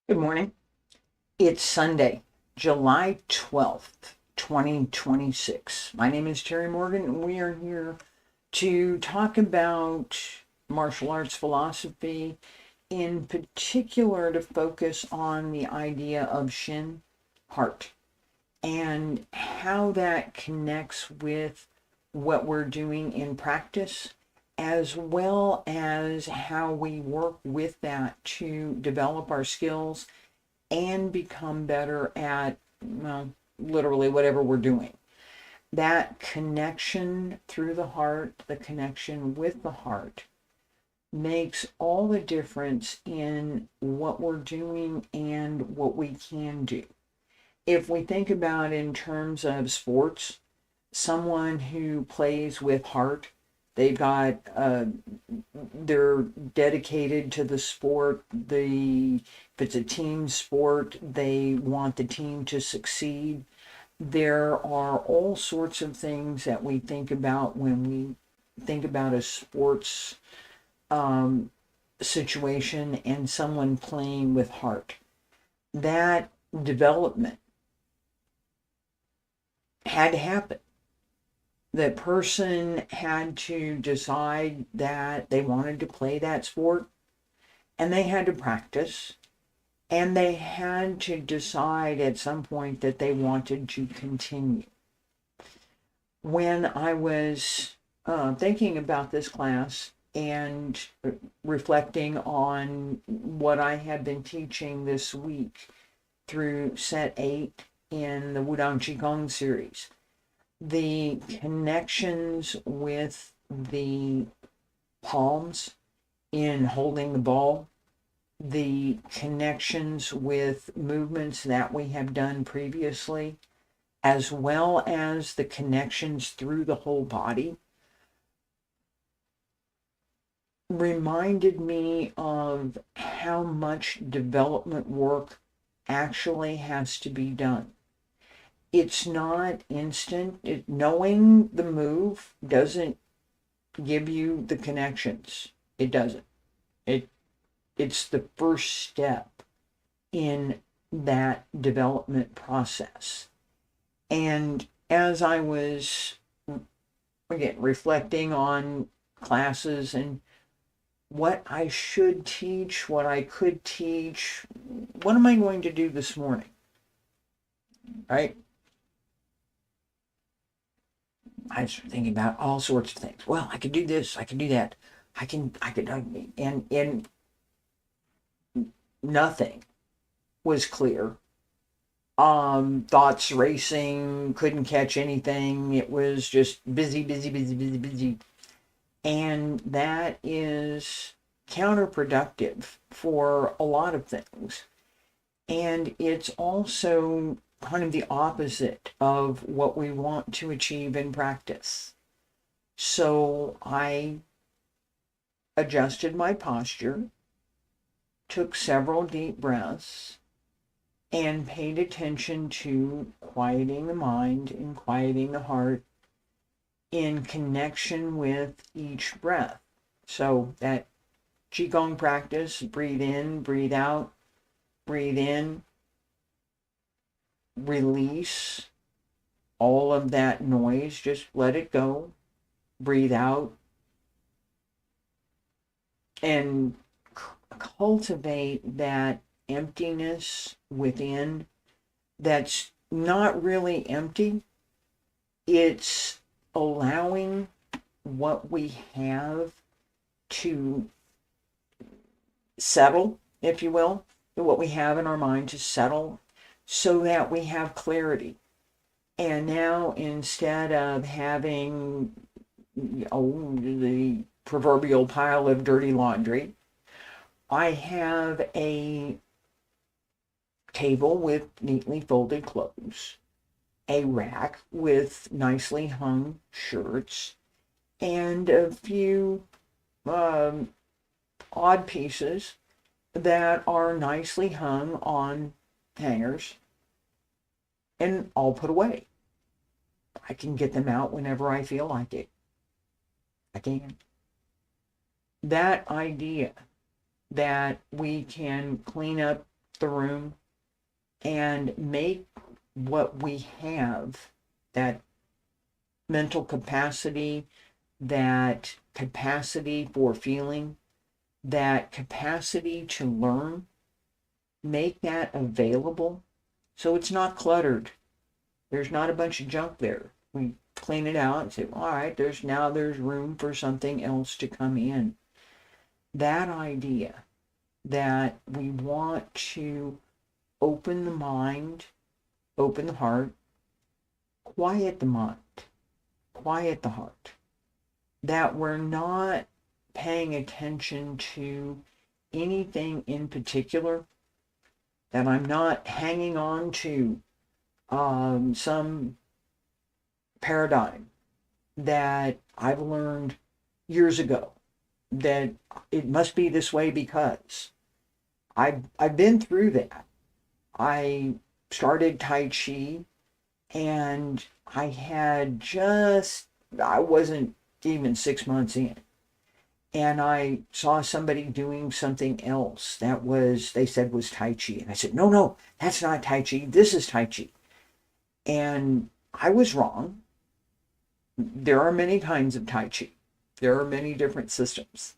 Good morning. It's Sunday, July 12th, 2026. My name is Terry Morgan, and we are here to talk about martial arts philosophy, in particular to focus on the idea of Shin, heart, and how that connects with what we're doing in practice, as well as how we work with that to develop our skills and become better at, well, literally whatever we're doing. That connection through the heart, the connection with the heart, makes all the difference in what we're doing and what we can do. If we think about in terms of sports, someone who plays with heart, they've got they're dedicated to the sport. If it's a team sport, they want the team to succeed. There are all sorts of things that we think about when we think about a sports um, situation and someone playing with heart. That development had to happen. The person had to decide that they wanted to play that sport, and they had to practice, and they had to decide at some point that they wanted to continue. When I was thinking about this class and reflecting on what I had been teaching this week through set 8 in the Wudang Qigong series, the connections with the palms in holding the ball, the connections with movements that we have done previously, as well as the connections through the whole body, reminded me of how much development work actually has to be done. It's not instant. Knowing the move doesn't give you the connections. It doesn't. It it's the first step in that development process. And as I was, again, reflecting on classes and what I should teach, what I could teach, what am I going to do this morning? Right? I was thinking about all sorts of things. Well, I could do this, I could do that, and nothing was clear. Thoughts racing, couldn't catch anything. It was just busy, busy, busy, busy, busy. And that is counterproductive for a lot of things. And it's also kind of the opposite of what we want to achieve in practice. So I adjusted my posture, took several deep breaths, and paid attention to quieting the mind and quieting the heart in connection with each breath. So that Qigong practice, breathe in, breathe out, breathe in, release all of that noise, just let it go, breathe out, and cultivate that emptiness within that's not really empty. It's allowing what we have to settle, if you will, what we have in our mind to settle so that we have clarity. And now instead of having the proverbial pile of dirty laundry, I have a table with neatly folded clothes, a rack with nicely hung shirts, and a few odd pieces that are nicely hung on hangers and all put away. I can get them out whenever I feel like it. I can. That idea that we can clean up the room and make what we have, that mental capacity, that capacity for feeling, that capacity to learn, make that available so it's not cluttered. There's not a bunch of junk there. We clean it out and say, all right, there's room for something else to come in. That idea that we want to open the mind, open the heart, quiet the mind, quiet the heart, that we're not paying attention to anything in particular, that I'm not hanging on to some paradigm that I've learned years ago, that it must be this way because I've been through that. I started Tai Chi and I wasn't even 6 months in. And I saw somebody doing something else they said was Tai Chi. And I said, no, that's not Tai Chi. This is Tai Chi. And I was wrong. There are many kinds of Tai Chi. There are many different systems.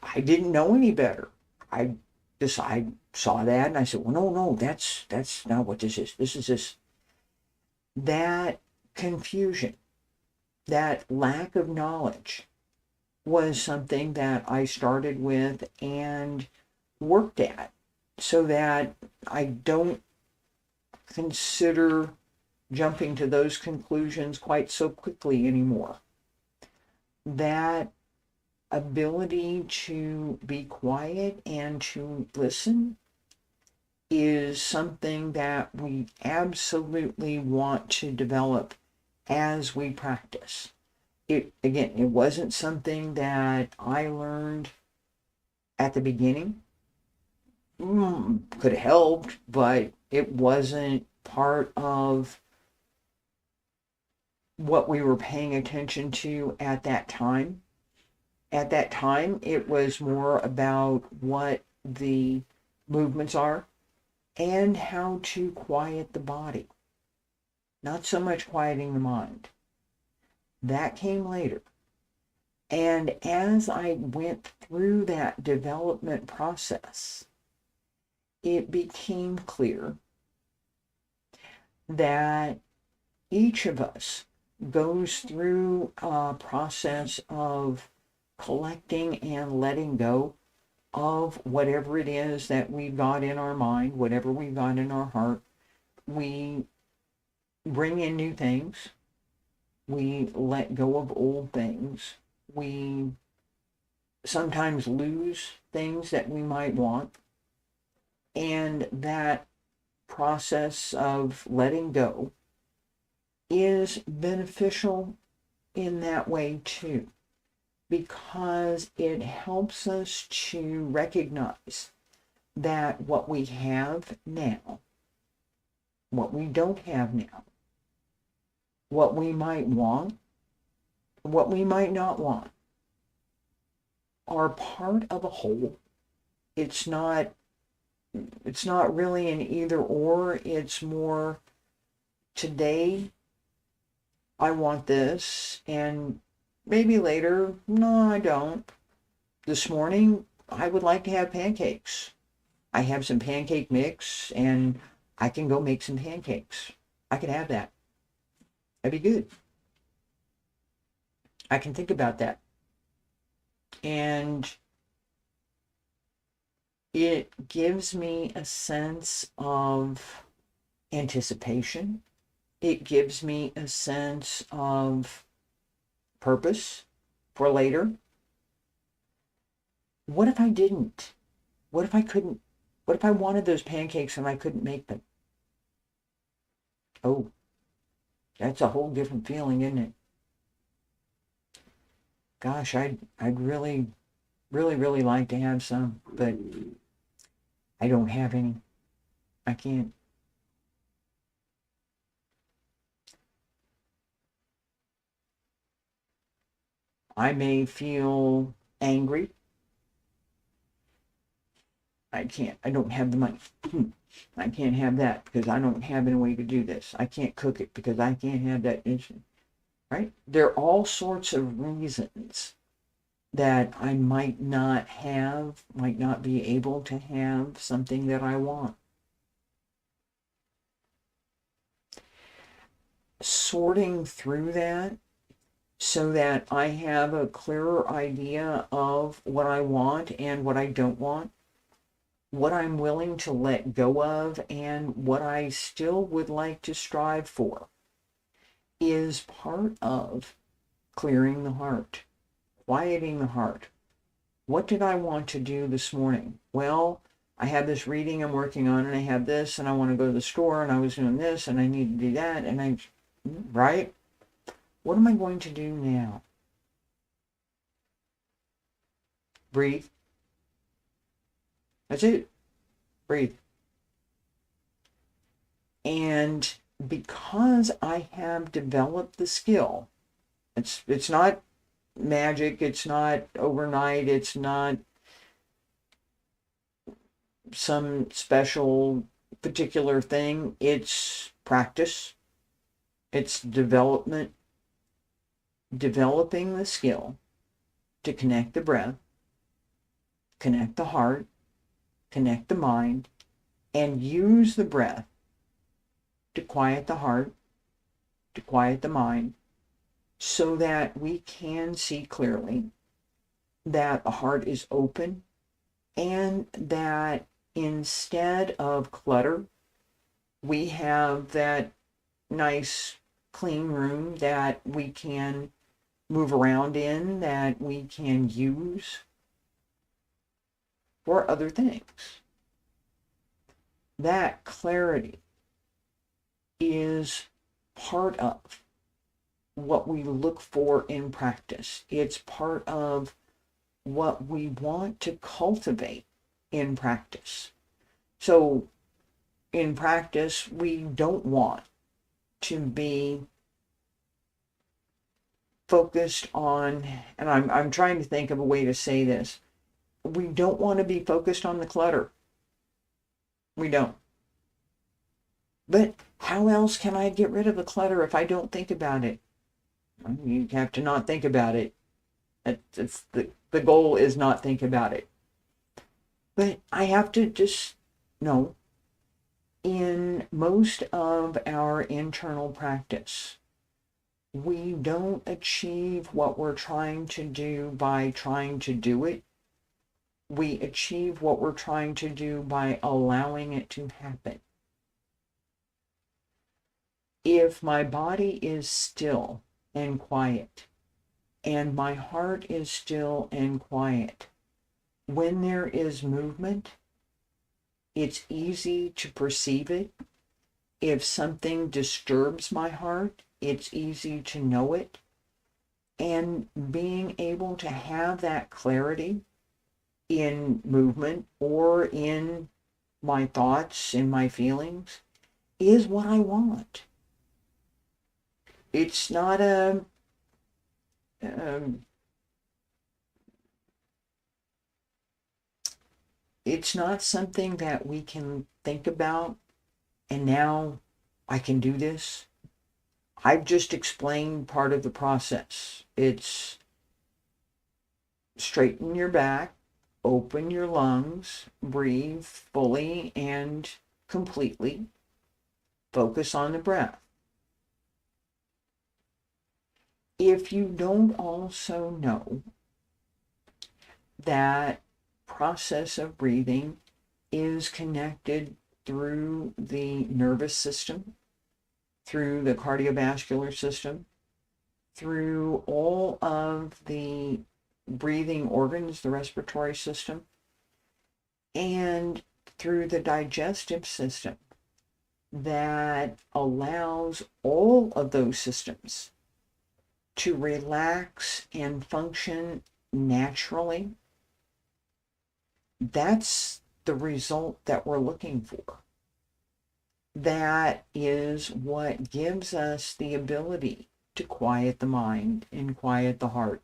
I didn't know any better. I saw that and I said, well, no, that's not what this is. This is this. That confusion, that lack of knowledge was something that I started with and worked at so that I don't consider jumping to those conclusions quite so quickly anymore. That ability to be quiet and to listen is something that we absolutely want to develop as we practice. It wasn't something that I learned at the beginning. Could have helped, but it wasn't part of what we were paying attention to at that time. At that time, it was more about what the movements are and how to quiet the body. Not so much quieting the mind. That came later. And as I went through that development process, it became clear that each of us goes through a process of collecting and letting go of whatever it is that we've got in our mind, whatever we've got in our heart. We bring in new things. We let go of old things. We sometimes lose things that we might want. And that process of letting go is beneficial in that way too, because it helps us to recognize that what we have now, what we don't have now, what we might want, what we might not want, are part of a whole. It's not really an either or. It's more, today I want this, and maybe later, no, I don't. This morning, I would like to have pancakes. I have some pancake mix, and I can go make some pancakes. I can have that. That'd be good. I can think about that. And it gives me a sense of anticipation. It gives me a sense of purpose for later. What if I didn't? What if I couldn't? What if I wanted those pancakes and I couldn't make them? Oh, that's a whole different feeling, isn't it? Gosh, I'd really, really, really like to have some, but I don't have any. I can't. I may feel angry. I don't have the money. I can't have that because I don't have any way to do this. I can't cook it because I can't have that. Right? There are all sorts of reasons that I might not be able to have something that I want. Sorting through that so that I have a clearer idea of what I want and what I don't want, what I'm willing to let go of, and what I still would like to strive for, is part of clearing the heart, quieting the heart. What did I want to do this morning? Well, I have this reading I'm working on, and I have this, and I want to go to the store, and I was doing this, and I need to do that, and right? What am I going to do now? Breathe. That's it. Breathe. And because I have developed the skill, it's not magic, it's not overnight, it's not some special particular thing, it's practice, it's developing the skill to connect the breath, connect the heart, connect the mind, and use the breath to quiet the heart, to quiet the mind, so that we can see clearly, that the heart is open, and that instead of clutter, we have that nice clean room that we can move around in, that we can use for other things. That clarity is part of what we look for in practice. It's part of what we want to cultivate in practice. So in practice, we don't want to be focused on, and I'm trying to think of a way to say this, we don't want to be focused on the clutter. We don't. But how else can I get rid of the clutter if I don't think about it? Well, you have to not think about it. It's the goal is not think about it. But I have to just know, in most of our internal practice, we don't achieve what we're trying to do by trying to do it. We achieve what we're trying to do by allowing it to happen. If my body is still and quiet, and my heart is still and quiet, when there is movement, it's easy to perceive it. If something disturbs my heart, it's easy to know it. And being able to have that clarity in movement or in my thoughts, in my feelings, is what I want. It's not it's not something that we can think about, and now I can do this. I've just explained part of the process. It's straighten your back, open your lungs, breathe fully and completely, focus on the breath. If you don't also know that process of breathing is connected through the nervous system, through the cardiovascular system, through all of the breathing organs, the respiratory system, and through the digestive system, that allows all of those systems to relax and function naturally, that's the result that we're looking for. That is what gives us the ability to quiet the mind and quiet the heart.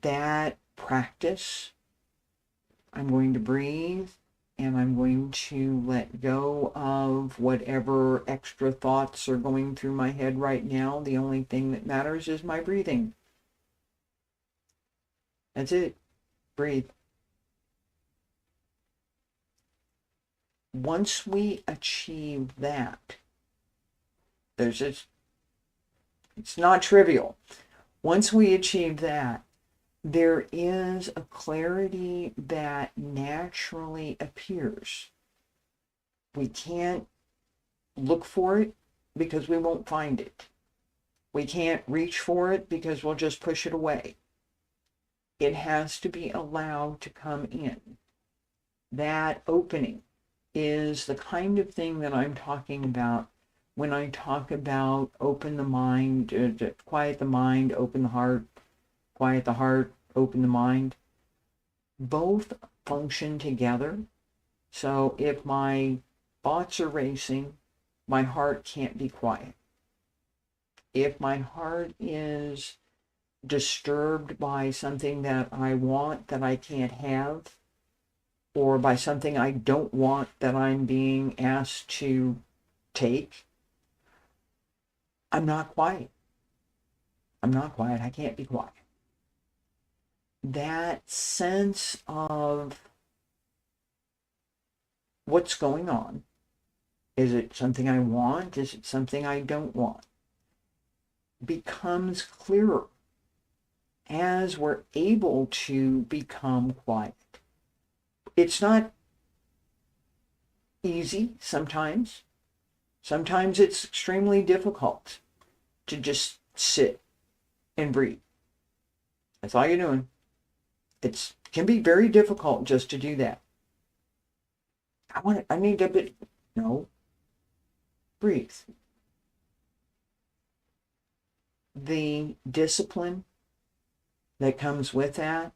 That practice, I'm going to breathe, and I'm going to let go of whatever extra thoughts are going through my head right now. The only thing that matters is my breathing. That's it. Breathe. Once we achieve that, it's not trivial. Once we achieve that, there is a clarity that naturally appears. We can't look for it because we won't find it. We can't reach for it because we'll just push it away. It has to be allowed to come in. That opening is the kind of thing that I'm talking about when I talk about open the mind, quiet the mind, open the heart, quiet the heart, open the mind. Both function together. So if my thoughts are racing, my heart can't be quiet. If my heart is disturbed by something that I want that I can't have, or by something I don't want that I'm being asked to take, I'm not quiet. I'm not quiet. I can't be quiet. That sense of what's going on. Is it something I want? Is it something I don't want? Becomes clearer as we're able to become quiet. It's not easy sometimes. Sometimes it's extremely difficult to just sit and breathe. That's all you're doing. It can be very difficult just to do that. I need a bit. No. Breathe. The discipline that comes with that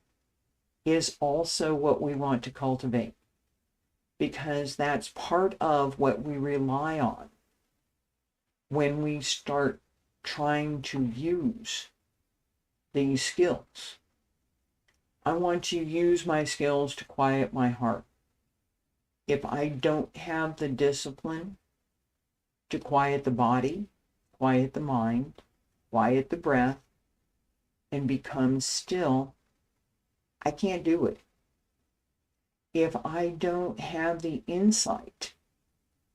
is also what we want to cultivate, because that's part of what we rely on when we start trying to use these skills. I want to use my skills to quiet my heart. If I don't have the discipline to quiet the body, quiet the mind, quiet the breath, and become still, I can't do it. If I don't have the insight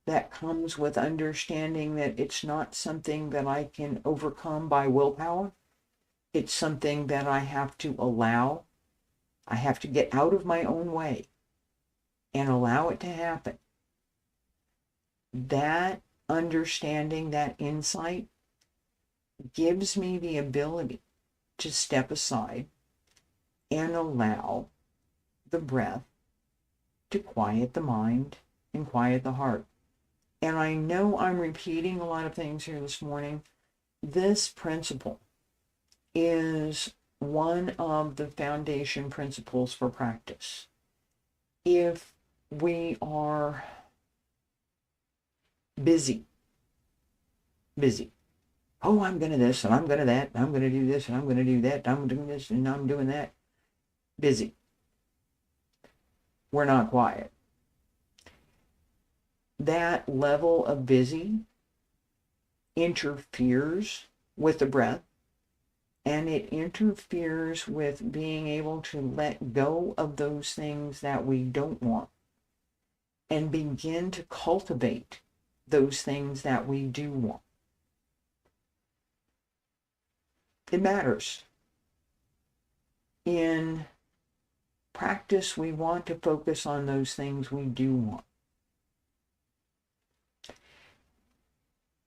that comes with understanding that it's not something that I can overcome by willpower, it's something that I have to allow. I have to get out of my own way and allow it to happen. That understanding, that insight, gives me the ability to step aside and allow the breath to quiet the mind and quiet the heart. And I know I'm repeating a lot of things here this morning. This principle is one of the foundation principles for practice. If we are busy, oh, I'm going to this, and I'm going to that, and I'm going to do this, and I'm going to do that, I'm doing this, and I'm doing that. Busy. We're not quiet. That level of busy interferes with the breath, and it interferes with being able to let go of those things that we don't want and begin to cultivate those things that we do want. It matters. In practice, we want to focus on those things we do want.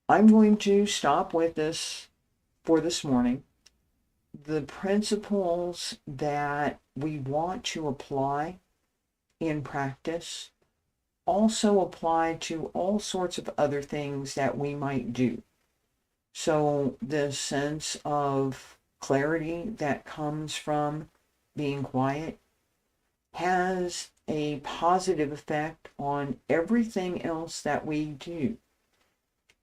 I'm going to stop with this for this morning. The principles that we want to apply in practice also apply to all sorts of other things that we might do. So the sense of clarity that comes from being quiet has a positive effect on everything else that we do.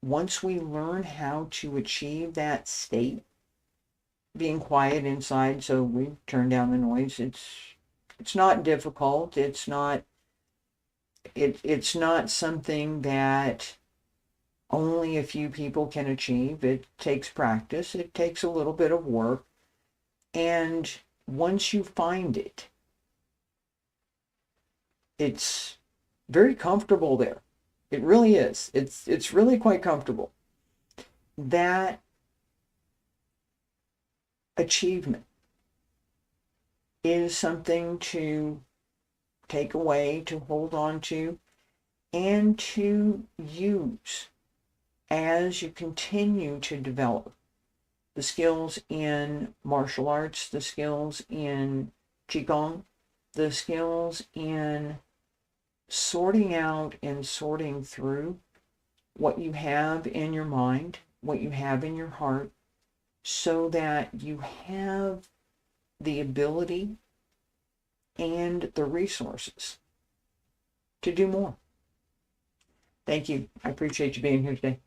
Once we learn how to achieve that state, being quiet inside, so we turn down the noise, it's It's not difficult. It's not something that only a few people can achieve. It takes practice. It takes a little bit of work. And once you find it, it's very comfortable there. It really is. It's really quite comfortable. That achievement is something to take away, to hold on to, and to use as you continue to develop the skills in martial arts, the skills in Qigong, the skills in sorting out and sorting through what you have in your mind, what you have in your heart, so that you have the ability and the resources to do more. Thank you. I appreciate you being here today.